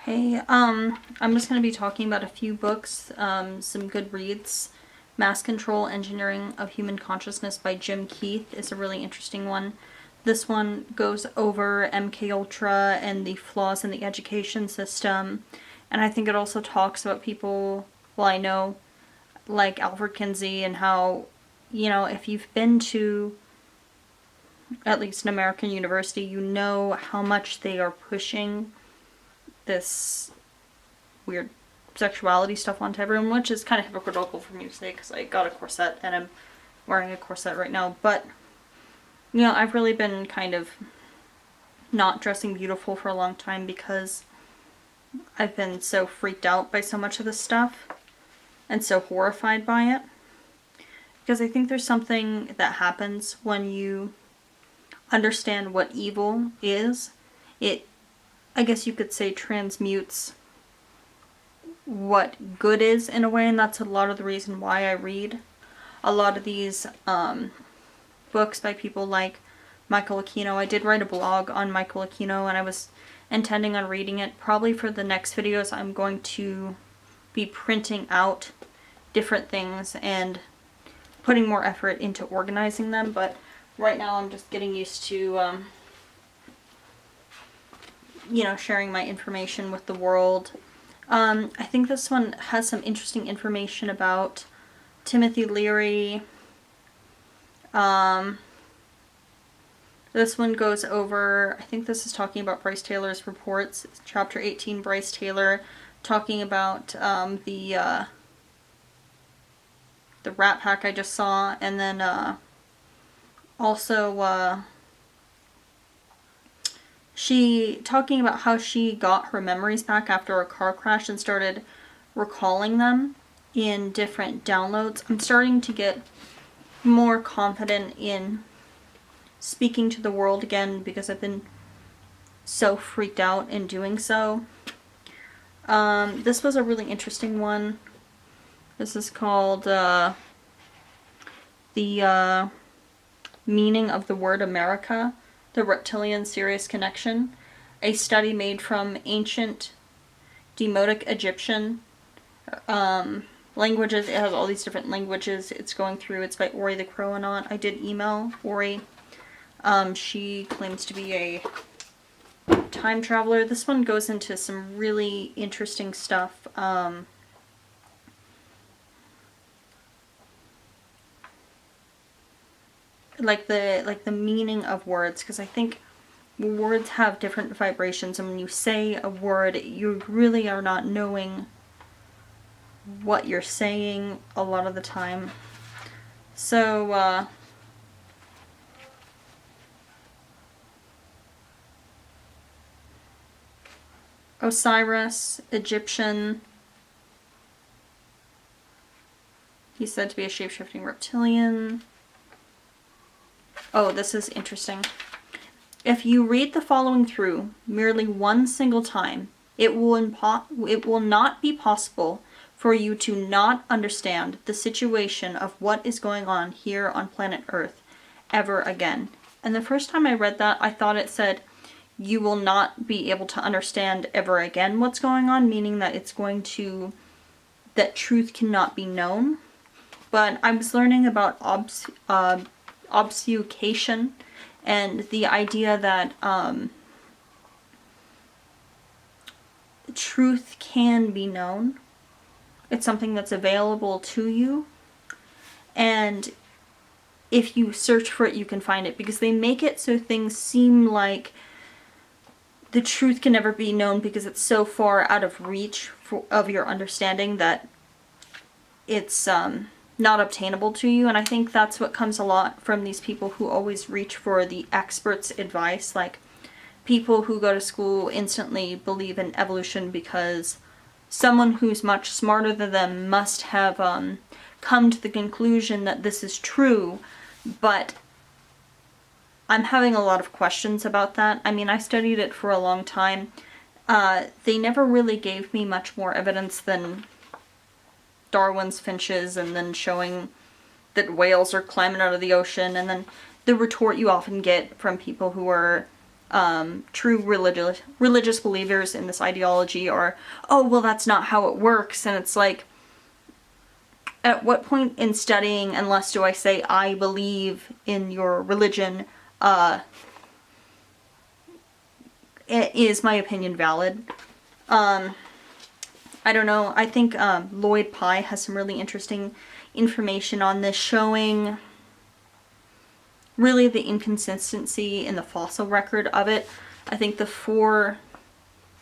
Hey, I'm just going to be talking about a few books, some good reads. Mass Control, Engineering of Human Consciousness by Jim Keith is a really interesting one. This one goes over MK Ultra and the flaws in the education system, and I think it also talks about people, well, I know, like Alfred Kinsey, and how, if you've been to at least an American university, you know how much they are pushing this weird sexuality stuff onto everyone, which is kind of hypocritical for me to say because I got a corset and I'm wearing a corset right now. But, I've really been kind of not dressing beautiful for a long time because I've been so freaked out by so much of this stuff and so horrified by it. Because I think there's something that happens when you understand what evil is. It, I guess you could say, transmutes what good is in a way, and that's a lot of the reason why I read a lot of these books by people like Michael Aquino. I did write a blog on Michael Aquino, and I was intending on reading it. Probably for the next videos I'm going to be printing out different things and putting more effort into organizing them, but right now I'm just getting used to sharing my information with the world. I think this one has some interesting information about Timothy Leary. This one goes over, I think this is talking about Bryce Taylor's reports. It's chapter 18, Bryce Taylor, talking about the Rat Pack I just saw, and then also she talking about how she got her memories back after a car crash and started recalling them in different downloads. I'm starting to get more confident in speaking to the world again because I've been so freaked out in doing so. This was a really interesting one. This is called the meaning of the word America, the Reptilian Sirius Connection, a study made from ancient Demotic Egyptian languages. It has all these different languages it's going through. It's by Ori the Croanaut. I did email Ori. She claims to be a time traveler. This one goes into some really interesting stuff. Like the meaning of words, because I think words have different vibrations, and when you say a word, you really are not knowing what you're saying a lot of the time. So, Osiris, Egyptian. He's said to be a shape-shifting reptilian. Oh, this is interesting. If you read the following through merely one single time, it will not be possible for you to not understand the situation of what is going on here on planet Earth ever again. And the first time I read that, I thought it said, you will not be able to understand ever again what's going on, meaning that it's going to, that truth cannot be known. But I was learning about obfuscation and the idea that truth can be known. It's something that's available to you, and if you search for it, you can find it, because they make it so things seem like the truth can never be known because it's so far out of reach of your understanding that it's not obtainable to you. And I think that's what comes a lot from these people who always reach for the experts' advice. Like, people who go to school instantly believe in evolution because someone who's much smarter than them must have come to the conclusion that this is true. But I'm having a lot of questions about that. I mean, I studied it for a long time. They never really gave me much more evidence than Darwin's finches, and then showing that whales are climbing out of the ocean, and then the retort you often get from people who are true religious believers in this ideology are, oh, well, that's not how it works. And it's like, at what point in studying, unless do I say I believe in your religion, is my opinion valid? I don't know. I think Lloyd Pye has some really interesting information on this, showing really the inconsistency in the fossil record of it. I think the 4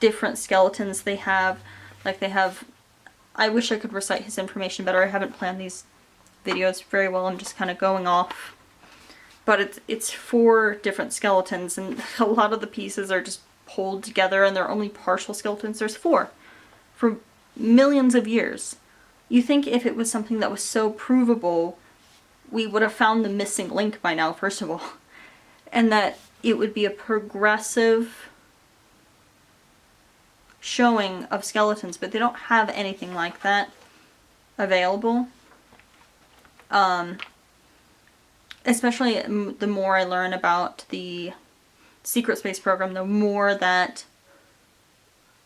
different skeletons they have, I wish I could recite his information better. I haven't planned these videos very well. I'm just kind of going off. But it's 4 different skeletons, and a lot of the pieces are just pulled together, and they're only partial skeletons. There's 4 for millions of years. You think if it was something that was so provable, we would have found the missing link by now, first of all. And that it would be a progressive showing of skeletons, but they don't have anything like that available. Especially the more I learn about the secret space program, the more that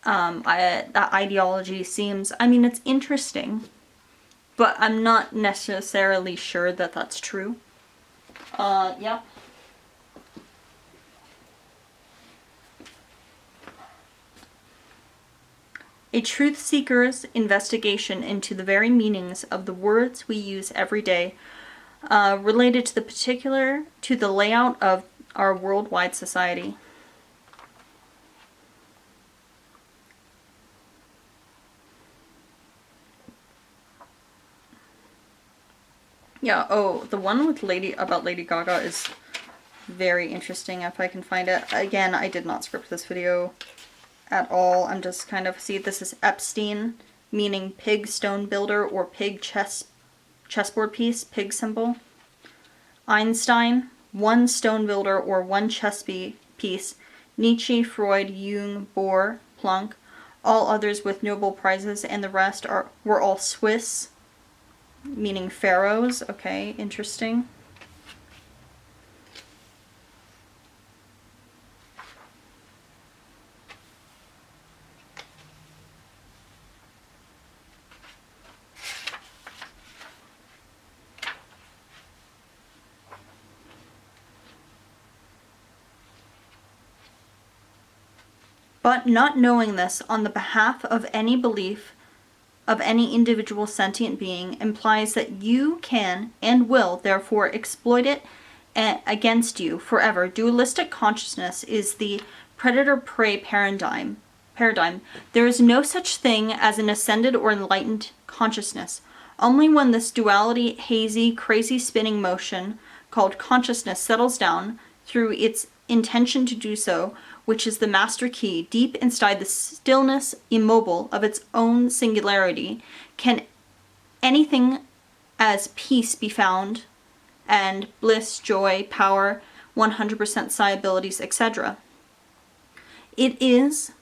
that ideology seems, I mean, it's interesting, but I'm not necessarily sure that that's true. Yep. A truth seeker's investigation into the very meanings of the words we use every day, related to the layout of our worldwide society. Yeah, oh, the one with about Lady Gaga is very interesting, if I can find it. Again, I did not script this video at all. I'm just kind of, see, this is Epstein, meaning pig stone builder or pig chessboard piece, pig symbol. Einstein, one stone builder or one chess piece. Nietzsche, Freud, Jung, Bohr, Planck, all others with Nobel Prizes, and the rest were all Swiss, meaning pharaohs. Okay, interesting. But not knowing this on the behalf of any belief of any individual sentient being implies that you can and will therefore exploit it against you forever. Dualistic consciousness is the predator-prey paradigm. There is no such thing as an ascended or enlightened consciousness. Only when this duality, hazy, crazy spinning motion called consciousness settles down through its intention to do so, which is the master key, deep inside the stillness immobile of its own singularity, can anything as peace be found, and bliss, joy, power, 100% psi abilities, etc. It is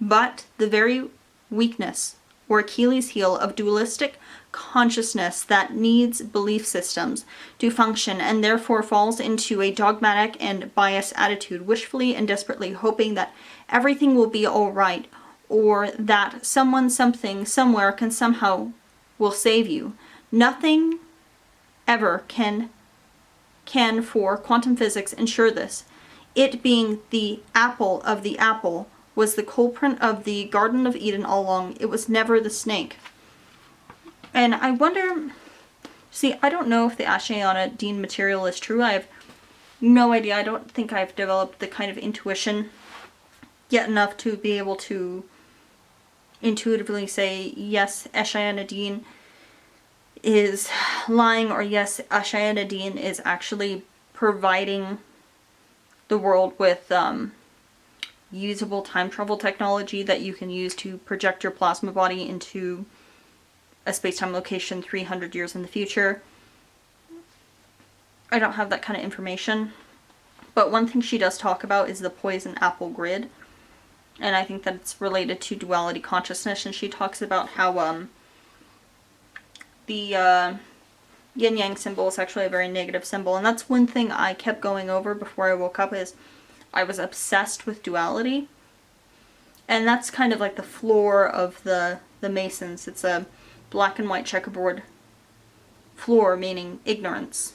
but the very weakness or Achilles heel of dualistic consciousness that needs belief systems to function, and therefore falls into a dogmatic and biased attitude, wishfully and desperately hoping that everything will be all right, or that someone, something, somewhere can somehow will save you. Nothing ever can for quantum physics ensure this. It being the apple of the apple was the culprit of the Garden of Eden all along. It was never the snake. And I wonder, see, I don't know if the Ashayana Dean material is true. I have no idea. I don't think I've developed the kind of intuition yet enough to be able to intuitively say, yes, Ashayana Dean is lying, or yes, Ashayana Dean is actually providing the world with usable time travel technology that you can use to project your plasma body into a space-time location 300 years in the future. I don't have that kind of information. But one thing she does talk about is the poison apple grid. And I think that it's related to duality consciousness. And she talks about how the yin-yang symbol is actually a very negative symbol. And that's one thing I kept going over before I woke up is I was obsessed with duality. And that's kind of like the floor of the Masons. It's a black and white checkerboard floor, meaning ignorance.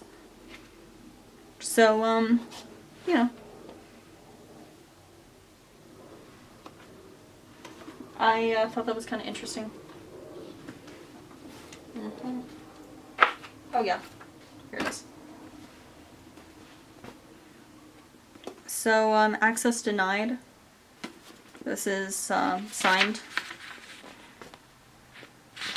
So, you know. I thought that was kind of interesting. Oh yeah, here it is. So, access denied. This is signed.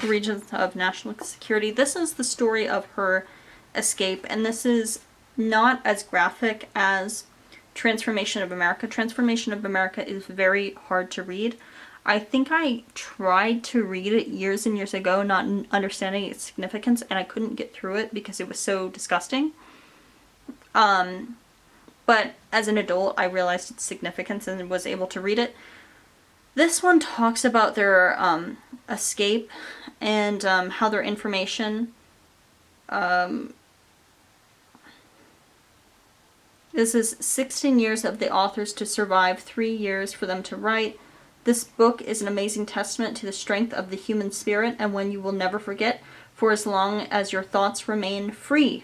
Regions of National Security. This is the story of her escape, and this is not as graphic as Transformation of America. Transformation of America is very hard to read. I think I tried to read it years and years ago, not understanding its significance, and I couldn't get through it because it was so disgusting. But as an adult, I realized its significance and was able to read it. This one talks about their escape and how their information... This is 16 years of the authors to survive, 3 years for them to write. This book is an amazing testament to the strength of the human spirit and one you will never forget for as long as your thoughts remain free.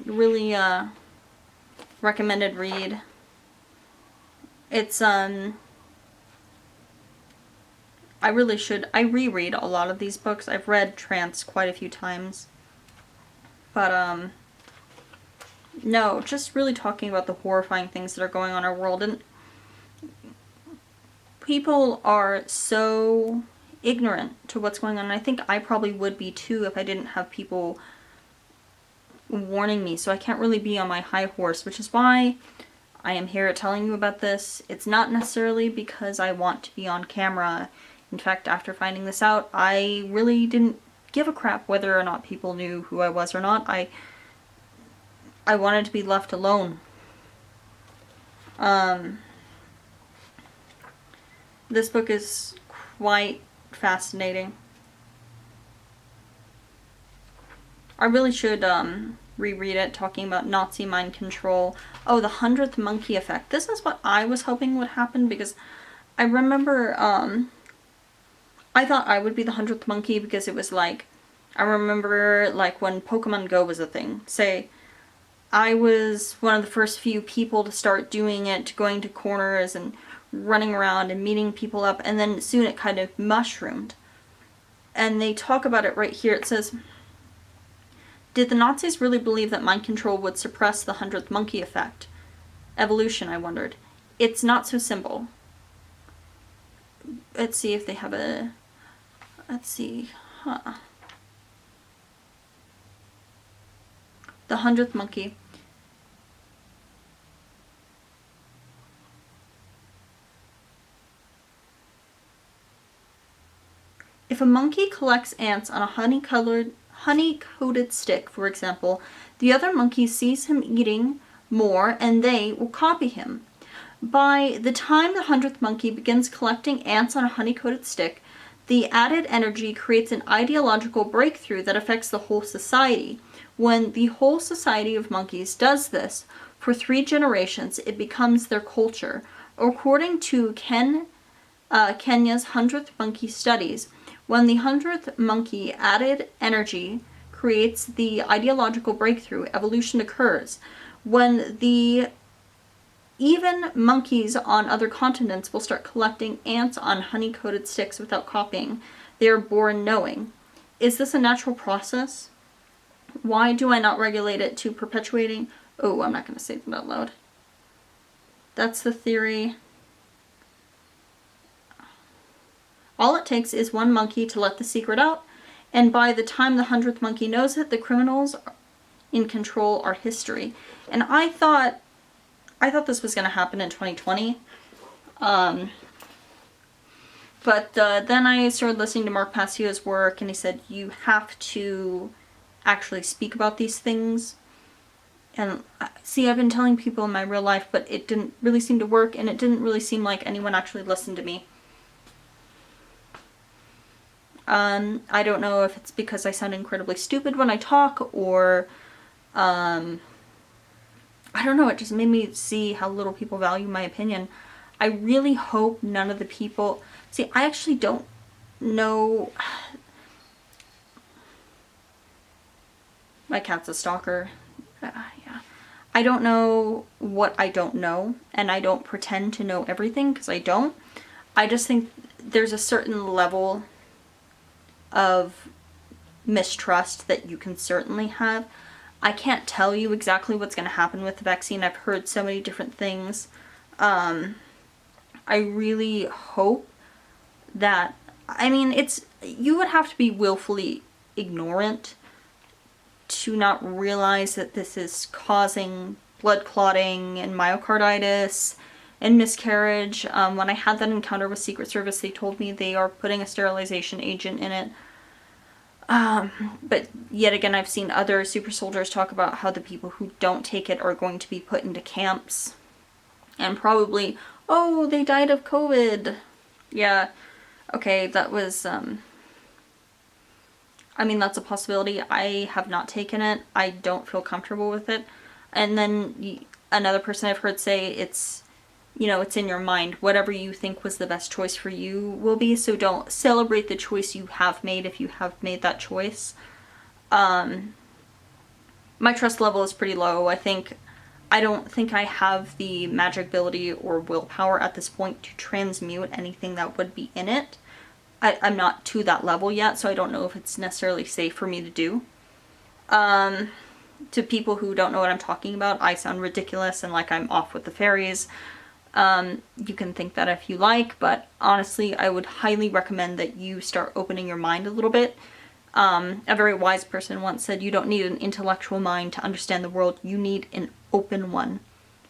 Really recommended read. It's I reread a lot of these books. I've read Trance quite a few times. But no, just really talking about the horrifying things that are going on in our world, and people are so ignorant to what's going on. And I think I probably would be too if I didn't have people warning me, so I can't really be on my high horse, which is why I am here telling you about this. It's not necessarily because I want to be on camera. In fact, after finding this out, I really didn't give a crap whether or not people knew who I was or not. I wanted to be left alone. This book is quite fascinating. I really should reread it, talking about Nazi mind control. Oh, the 100th monkey effect. This is what I was hoping would happen, because I remember I thought I would be the 100th monkey, because it was like, I remember like when Pokemon Go was a thing. Say, I was one of the first few people to start doing it, going to corners and running around and meeting people up, and then soon it kind of mushroomed. And they talk about it right here. It says, did the Nazis really believe that mind control would suppress the 100th monkey effect? Evolution, I wondered. It's not so simple. Let's see if they have a... Let's see. Huh. The 100th monkey. If a monkey collects ants on a honey-coated stick, for example, the other monkey sees him eating more and they will copy him. By the time the 100th monkey begins collecting ants on a honey-coated stick, the added energy creates an ideological breakthrough that affects the whole society. When the whole society of monkeys does this, for 3 generations, it becomes their culture. According to Kenya's 100th monkey studies, when the 100th monkey added energy creates the ideological breakthrough, evolution occurs. When even monkeys on other continents will start collecting ants on honey-coated sticks without copying, they are born knowing. Is this a natural process? Why do I not regulate it to perpetuating? Oh, I'm not going to say that out loud. That's the theory. All it takes is one monkey to let the secret out, and by the time the 100th monkey knows it, the criminals in control are history. And I thought this was going to happen in 2020. But then I started listening to Mark Passio's work, and he said you have to actually speak about these things. And see, I've been telling people in my real life, but it didn't really seem to work, and it didn't really seem like anyone actually listened to me. I don't know if it's because I sound incredibly stupid when I talk, or I don't know, it just made me see how little people value my opinion. I really hope none of the people... See, I actually don't know... My cat's a stalker. Yeah. I don't know what I don't know, and I don't pretend to know everything, because I don't. I just think there's a certain level of mistrust that you can certainly have. I can't tell you exactly what's going to happen with the vaccine. I've heard so many different things. I really hope that... I mean, you would have to be willfully ignorant to not realize that this is causing blood clotting and myocarditis and miscarriage. When I had that encounter with Secret Service, they told me they are putting a sterilization agent in it. But yet again, I've seen other super soldiers talk about how the people who don't take it are going to be put into camps. And probably, oh, they died of COVID. Yeah, okay, that was, I mean, that's a possibility. I have not taken it. I don't feel comfortable with it. And then another person I've heard say it's, you know, it's in your mind. Whatever you think was the best choice for you will be. So don't celebrate the choice you have made if you have made that choice. My trust level is pretty low. I don't think I have the magic ability or willpower at this point to transmute anything that would be in it. I'm not to that level yet, so I don't know if it's necessarily safe for me to do. To people who don't know what I'm talking about, I sound ridiculous and like I'm off with the fairies. You can think that if you like, but honestly, I would highly recommend that you start opening your mind a little bit. A very wise person once said, you don't need an intellectual mind to understand the world, you need an open one.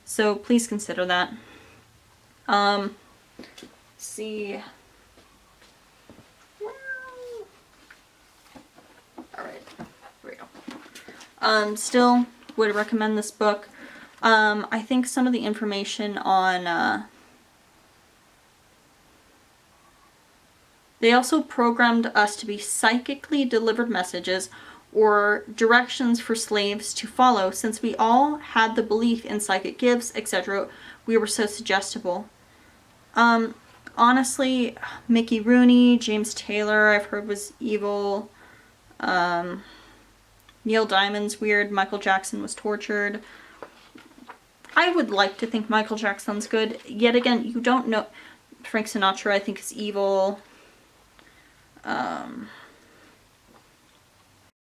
So please consider that. Let's see... Alright, here we go. Still would recommend this book. I think some of the information on, they also programmed us to be psychically delivered messages or directions for slaves to follow. Since we all had the belief in psychic gifts, etc., we were so suggestible. Honestly, Mickey Rooney, James Taylor, I've heard was evil. Neil Diamond's weird. Michael Jackson was tortured. I would like to think Michael Jackson's good. Yet again, you don't know. Frank Sinatra, I think, is evil. I'm